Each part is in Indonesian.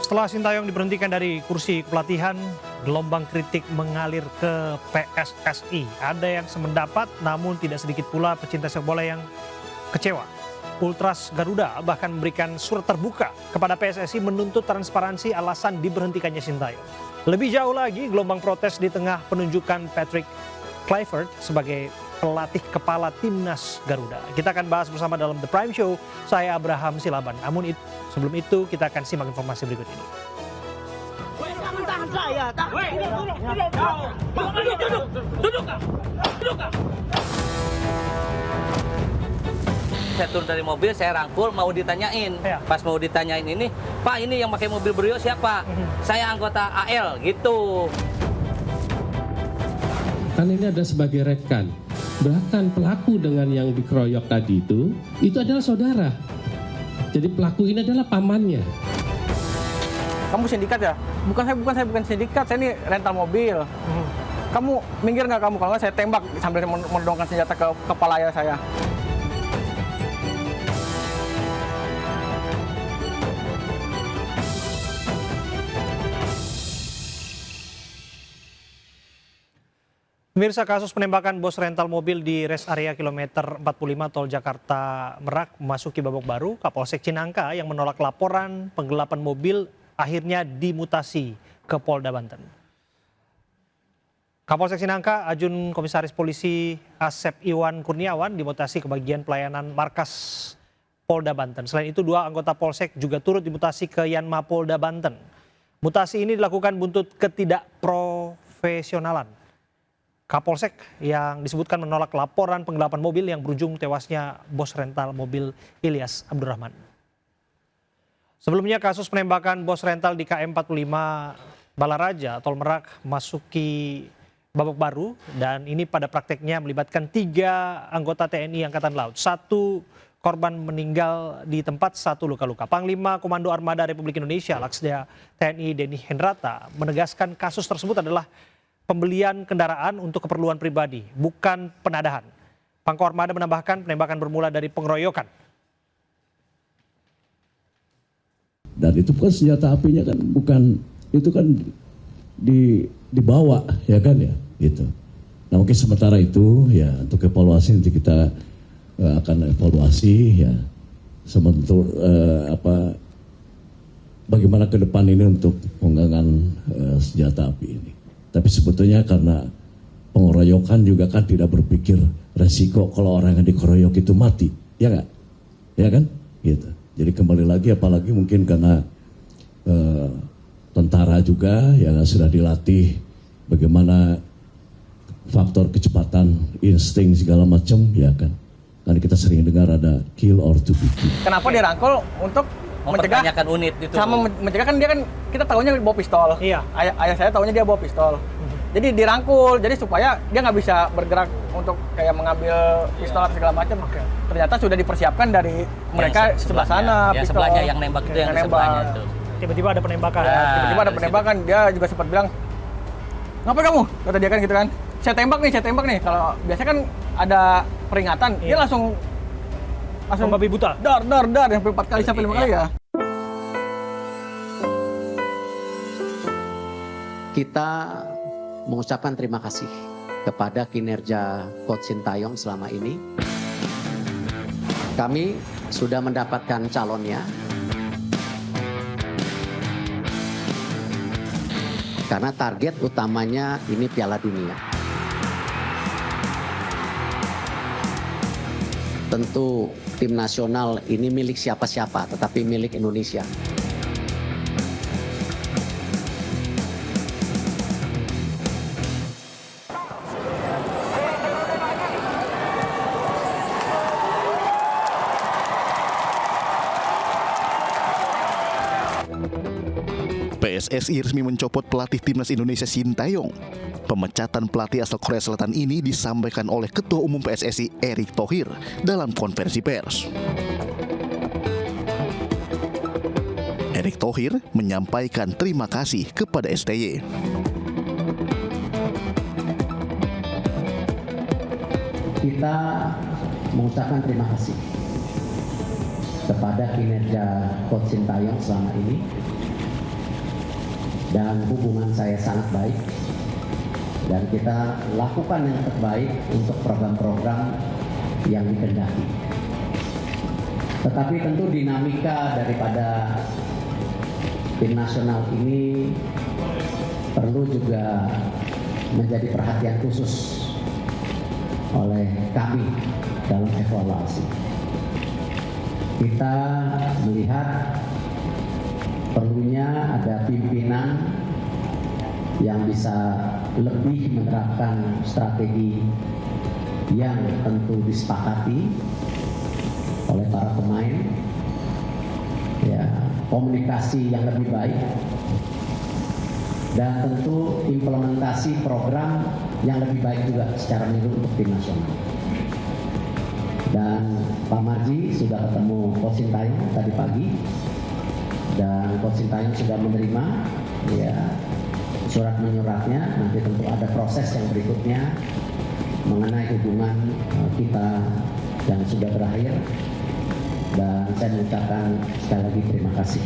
Setelah Sintayong diberhentikan dari kursi pelatihan, gelombang kritik mengalir ke PSSI. Ada yang sependapat, namun tidak sedikit pula pecinta sepak bola yang kecewa. Ultras Garuda bahkan memberikan surat terbuka kepada PSSI menuntut transparansi alasan diberhentikannya Sintayong. Lebih jauh lagi, gelombang protes di tengah penunjukan Patrick Kluivert sebagai pelatih kepala timnas Garuda. Kita akan bahas bersama dalam The Prime Show. Saya Abraham Silaban. Namun sebelum itu kita akan simak informasi berikut ini. Saya turun dari mobil, saya rangkul, mau ditanyain. Ya. Pas mau ditanyain ini, Pak ini yang pakai mobil Brio siapa? Saya anggota AL, gitu. Kan ini ada sebagai rekan. Bahkan pelaku dengan yang dikeroyok tadi itu adalah saudara. Jadi pelaku ini adalah pamannya. Kamu sindikat ya? Bukan sindikat, saya ini rental mobil. Kamu minggir nggak kamu? Kalau nggak saya tembak sambil menodongkan senjata ke kepala ayah saya. Pemirsa, kasus penembakan bos rental mobil di rest area kilometer 45 tol Jakarta Merak memasuki babak baru. Kapolsek Cinangka yang menolak laporan penggelapan mobil akhirnya dimutasi ke Polda Banten. Kapolsek Cinangka, Ajun Komisaris Polisi Asep Iwan Kurniawan dimutasi ke bagian pelayanan markas Polda Banten. Selain itu, 2 anggota Polsek juga turut dimutasi ke Yanma Polda Banten. Mutasi ini dilakukan buntut ketidakprofesionalan Kapolsek yang disebutkan menolak laporan penggelapan mobil yang berujung tewasnya bos rental mobil Ilyas Abdurrahman. Sebelumnya kasus penembakan bos rental di KM 45 Balaraja, Tol Merak masuki babak baru dan ini pada prakteknya melibatkan 3 anggota TNI Angkatan Laut. 1 korban meninggal di tempat, 1 luka-luka. Panglima Komando Armada Republik Indonesia Laksda TNI Denny Hendrata menegaskan kasus tersebut adalah pembelian kendaraan untuk keperluan pribadi, bukan penadahan. Pangko Armada menambahkan penembakan bermula dari pengeroyokan. Dan itu kan senjata apinya kan bukan, itu kan dibawa ya kan ya gitu. Nah mungkin sementara itu ya untuk evaluasi nanti kita akan evaluasi ya sebentar bagaimana ke depan ini untuk penggunaan senjata api ini. Tapi sebetulnya karena pengeroyokan juga kan tidak berpikir resiko kalau orang yang dikeroyok itu mati, ya nggak? Ya kan? Gitu. Jadi kembali lagi, apalagi mungkin karena tentara juga yang sudah dilatih bagaimana faktor kecepatan, insting segala macam, ya kan? Karena kita sering dengar ada kill or to be killed. Kenapa dirangkul untuk mencegah unit itu. sama mencegah kan dia kan kita tahunya bawa pistol. Iya. Ayah saya tahunya dia bawa pistol. Jadi dirangkul, jadi supaya dia nggak bisa bergerak untuk kayak mengambil pistol atau segala macam. Ternyata sudah dipersiapkan dari mereka sebelah sana. Yang pistol. sebelahnya yang nembak itu yang sebelahnya itu. Tiba-tiba ada penembakan. Tiba-tiba ada penembakan, dia juga sempat bilang, ngapain kamu? Kata dia kan gitu kan. Saya tembak nih. Kalau biasanya kan ada peringatan, dia langsung Membabi buta. dar sampai 4 kali sampai 5 kali ya. Kita mengucapkan terima kasih kepada kinerja Coach Sintayong selama ini. Kami sudah mendapatkan calonnya. Karena target utamanya ini Piala Dunia. Tentu tim nasional ini milik siapa-siapa, tetapi milik Indonesia. PSSI resmi mencopot pelatih timnas Indonesia Sintayong. Pemecatan pelatih asal Korea Selatan ini disampaikan oleh Ketua Umum PSSI Erick Thohir dalam konferensi pers. Erick Thohir menyampaikan terima kasih kepada STY. Kita mengucapkan terima kasih kepada kinerja Coach Sintayong selama ini. dan hubungan saya sangat baik. Dan kita lakukan yang terbaik untuk program-program yang dikehendaki. Tetapi tentu dinamika daripada tim nasional ini perlu juga menjadi perhatian khusus oleh kami dalam evaluasi. Kita melihat perlunya ada pimpinan yang bisa lebih menerapkan strategi yang tentu disepakati oleh para pemain, ya, komunikasi yang lebih baik, dan tentu implementasi program yang lebih baik juga secara menyeluruh untuk tim nasional. Dan Pak Marji sudah ketemu Coach Sintayong tadi pagi, dan Coach Sintayong sudah menerima ya surat menyuratnya. Nanti tentu ada proses yang berikutnya mengenai hubungan kita yang sudah berakhir, dan saya mengucapkan sekali lagi terima kasih.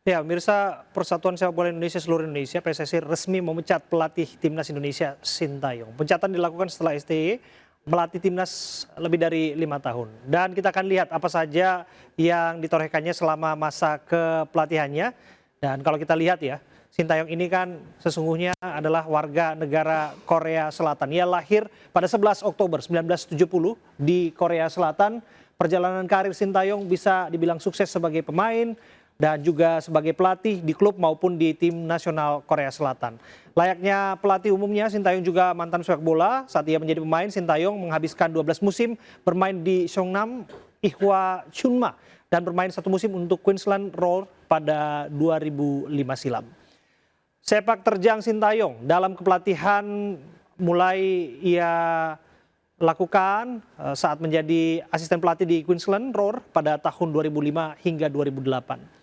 Ya, pemirsa, Persatuan Sepak Bola Indonesia seluruh Indonesia (PSSI) resmi memecat pelatih Timnas Indonesia Sintayong. Pemecatan dilakukan setelah STY melatih Timnas lebih dari 5 tahun. Dan kita akan lihat apa saja yang ditorehkannya selama masa kepelatihannya. Dan kalau kita lihat ya, Sintayong ini kan sesungguhnya adalah warga negara Korea Selatan. Ia lahir pada 11 Oktober 1970 di Korea Selatan. Perjalanan karir Sintayong bisa dibilang sukses sebagai pemain dan juga sebagai pelatih di klub maupun di tim nasional Korea Selatan. Layaknya pelatih umumnya, Sintayong juga mantan sepak bola. Saat ia menjadi pemain, Sintayong menghabiskan 12 musim bermain di Seongnam Ihwa Chunma dan bermain 1 musim untuk Queensland Roar pada 2005 silam. Sepak terjang Sintayong dalam kepelatihan mulai ia lakukan saat menjadi asisten pelatih di Queensland Roar pada tahun 2005 hingga 2008.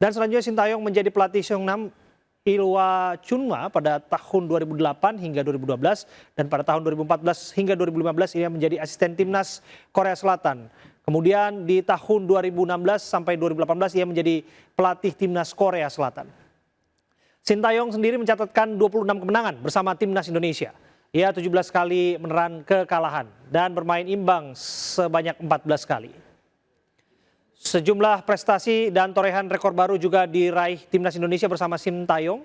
Dan selanjutnya Sintayong menjadi pelatih Seongnam Ilhwa Chunma pada tahun 2008 hingga 2012, dan pada tahun 2014 hingga 2015 ia menjadi asisten timnas Korea Selatan. Kemudian di tahun 2016 sampai 2018 ia menjadi pelatih timnas Korea Selatan. Sintayong sendiri mencatatkan 26 kemenangan bersama timnas Indonesia. Ia 17 kali menelan kekalahan dan bermain imbang sebanyak 14 kali. Sejumlah prestasi dan torehan rekor baru juga diraih timnas Indonesia bersama Sintayong.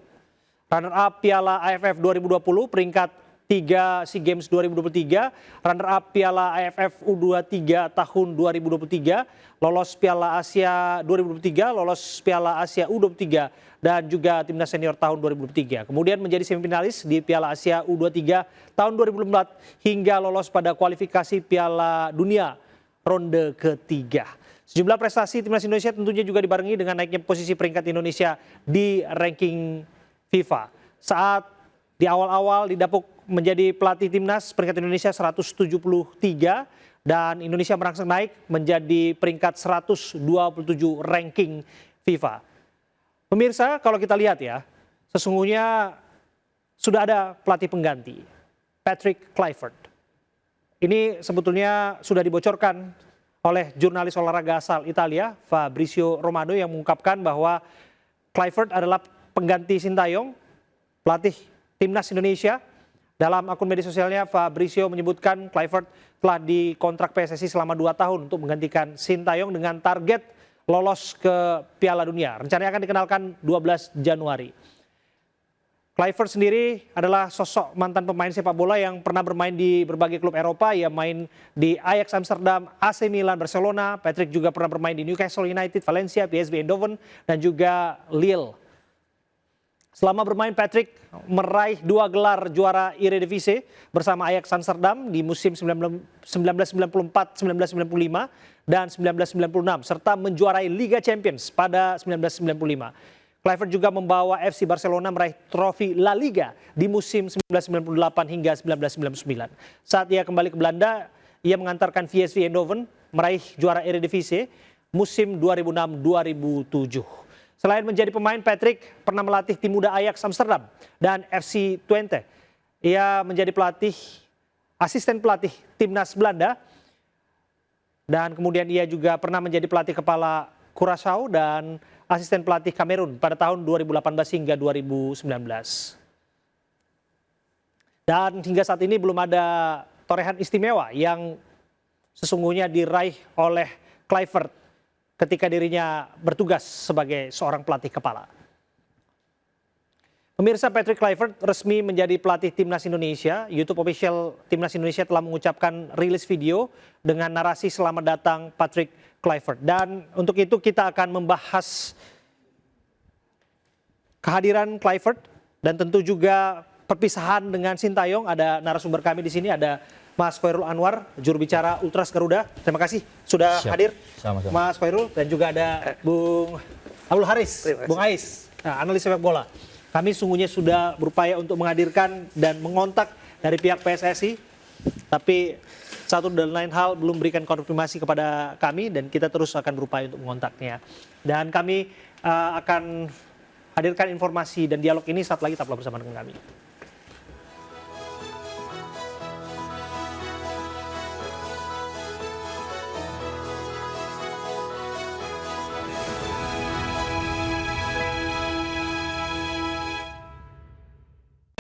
Runner up Piala AFF 2020, peringkat 3 SEA Games 2023, runner up Piala AFF U23 tahun 2023, lolos Piala Asia 2023, lolos Piala Asia U23, dan juga timnas senior tahun 2023. Kemudian menjadi semifinalis di Piala Asia U23 tahun 2024 hingga lolos pada kualifikasi Piala Dunia ronde ketiga. Sejumlah prestasi timnas Indonesia tentunya juga dibarengi dengan naiknya posisi peringkat Indonesia di ranking FIFA. Saat di awal-awal didapuk menjadi pelatih timnas, peringkat Indonesia 173 dan Indonesia merangsek naik menjadi peringkat 127 ranking FIFA. Pemirsa, kalau kita lihat ya, sesungguhnya sudah ada pelatih pengganti, Patrick Kluivert. Ini sebetulnya sudah dibocorkan oleh jurnalis olahraga asal Italia, Fabrizio Romano, yang mengungkapkan bahwa Kluivert adalah pengganti Sintayong, pelatih timnas Indonesia. Dalam akun media sosialnya, Fabrizio menyebutkan Kluivert telah dikontrak PSSI selama 2 tahun untuk menggantikan Sintayong dengan target lolos ke Piala Dunia. Rencananya akan dikenalkan 12 Januari. Kluivert sendiri adalah sosok mantan pemain sepak bola yang pernah bermain di berbagai klub Eropa. Ia main di Ajax Amsterdam, AC Milan, Barcelona. Patrick juga pernah bermain di Newcastle United, Valencia, PSV Eindhoven, dan juga Lille. Selama bermain, Patrick meraih 2 gelar juara Eredivisie bersama Ajax Amsterdam di musim 1994-1995 dan 1996, serta menjuarai Liga Champions pada 1995. Kluivert juga membawa FC Barcelona meraih trofi La Liga di musim 1998 hingga 1999. Saat ia kembali ke Belanda, ia mengantarkan PSV Eindhoven meraih juara Eredivisie musim 2006-2007. Selain menjadi pemain, Patrick pernah melatih tim muda Ajax Amsterdam dan FC Twente. Ia menjadi asisten pelatih timnas Belanda, dan kemudian ia juga pernah menjadi pelatih kepala Curaçao dan asisten pelatih Kamerun pada tahun 2018 hingga 2019. Dan hingga saat ini belum ada torehan istimewa yang sesungguhnya diraih oleh Kluivert ketika dirinya bertugas sebagai seorang pelatih kepala. Pemirsa, Patrick Kluivert resmi menjadi pelatih Timnas Indonesia. YouTube official Timnas Indonesia telah mengucapkan rilis video dengan narasi selamat datang Patrick Kluivert. Dan untuk itu kita akan membahas kehadiran Kluivert dan tentu juga perpisahan dengan Sintayong. Ada narasumber kami di sini, ada Mas Khairul Anwar, juru bicara Ultras Garuda. Terima kasih sudah hadir, Sama-sama. Mas Khairul, dan juga ada Bung Abdul Haris, Bung Ais, analis sepak bola. Kami sungguhnya sudah berupaya untuk menghadirkan dan mengontak dari pihak PSSI, tapi satu dan lain hal belum berikan konfirmasi kepada kami dan kita terus akan berupaya untuk mengontaknya. Dan kami akan hadirkan informasi dan dialog ini saat lagi, tetaplah bersama dengan kami.